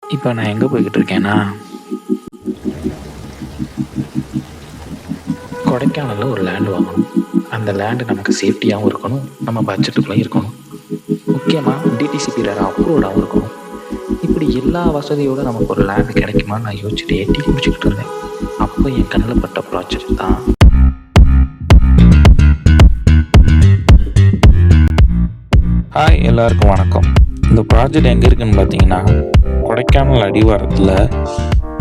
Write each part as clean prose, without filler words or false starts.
இப்போ நான் எங்கே போய்கிட்டு இருக்கேன்னா, கொடைக்கானலில் ஒரு லேண்ட் வாங்கணும். அந்த லேண்டு நமக்கு சேஃப்டியாகவும் இருக்கணும், நம்ம பட்ஜெட்டுக்குள்ளேயும் இருக்கணும். முக்கியமாக டிடிசிபி அப்ரூவ்டாகவும் இருக்கணும். இப்படி எல்லா வசதியோடு நமக்கு ஒரு லேண்டு கிடைக்குமான்னு நான் யோசிச்சுட்டு எட்டி குடிச்சிக்கிட்டு இருந்தேன். அப்போ என் கண்ணில் பட்ட ப்ராஜெக்ட் தான். ஹாய், எல்லாருக்கும் வணக்கம். இந்த ப்ராஜெக்ட் எங்கே இருக்குன்னு பார்த்தீங்கன்னா, கொடைக்கானல் அடிவாரத்தில்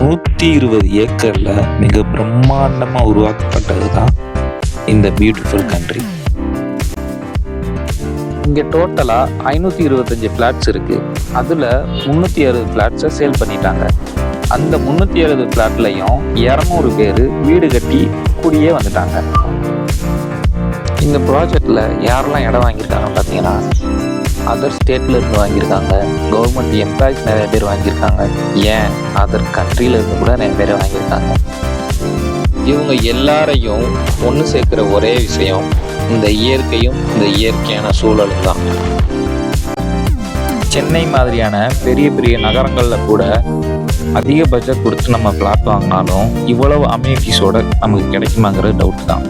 120 ஏக்கரில் மிக பிரம்மாண்டமாக உருவாக்கப்பட்டது தான் இந்த பியூட்டிஃபுல் கண்ட்ரி. இங்கே டோட்டலாக 525 ஃப்ளாட்ஸ் இருக்குது. அதில் 360 ஃப்ளாட்ஸை சேல் பண்ணிட்டாங்க. அந்த 360 ஃப்ளாட்லையும் 200 பேர் வீடு கட்டி கூடியே வந்துட்டாங்க. இந்த ப்ராஜெக்டில் யாரெல்லாம் இடம் வாங்கியிருக்காங்கன்னு பார்த்தீங்கன்னா, அதர் ஸ்டேட்லேருந்து வாங்கியிருக்காங்க, கவர்மெண்ட் எம்ப்ளாயிஸ் நிறைய பேர் வாங்கியிருக்காங்க, ஏன் அதர் கண்ட்ரியிலேருந்து கூட நிறைய பேர் வாங்கியிருக்காங்க. இவங்க எல்லாரையும் ஒன்று சேர்க்குற ஒரே விஷயம் இந்த இயற்கையும் இந்த இயற்கையான சூழலும் தான். சென்னை மாதிரியான பெரிய பெரிய நகரங்களில் கூட அதிக பட்ஜெட் கொடுத்து நம்ம பிளாட் வாங்கினாலும் இவ்வளவு அம்யூனிட்டிஸோட நமக்கு கிடைக்குமாங்கிற டவுட் தான்.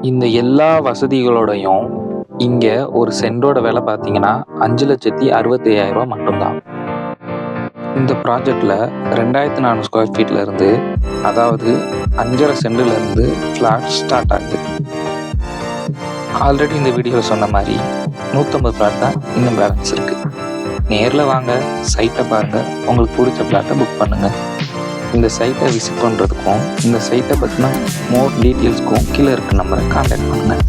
இந்த எல்லா வசதிகளோடையும் இங்கே ஒரு சென்டோட விலை பார்த்தீங்கன்னா 5,65,000 மட்டும்தான். இந்த ப்ராஜெக்டில் 2,400 ஸ்கொயர் ஃபீட்ல இருந்து, அதாவது 5.5 சென்ட்லேருந்து ஃப்ளாட் ஸ்டார்ட் ஆகுது. ஆல்ரெடி இந்த வீடியோவில் சொன்ன மாதிரி 150 ஃப்ளாட் தான் இன்னும் பேலன்ஸ் இருக்குது. நேரில் வாங்க, சைட்டை பாருங்கள், உங்களுக்கு பிடிச்ச ஃப்ளாட்டை புக் பண்ணுங்கள். இந்த சைட்டை விசிட் பண்ணுறதுக்கும் இந்த சைட்டை பற்றின மோர் டீட்டெயில்ஸ்க்கும் கீழே இருக்க நம்பரை கான்டாக்ட் பண்ணுங்கள்.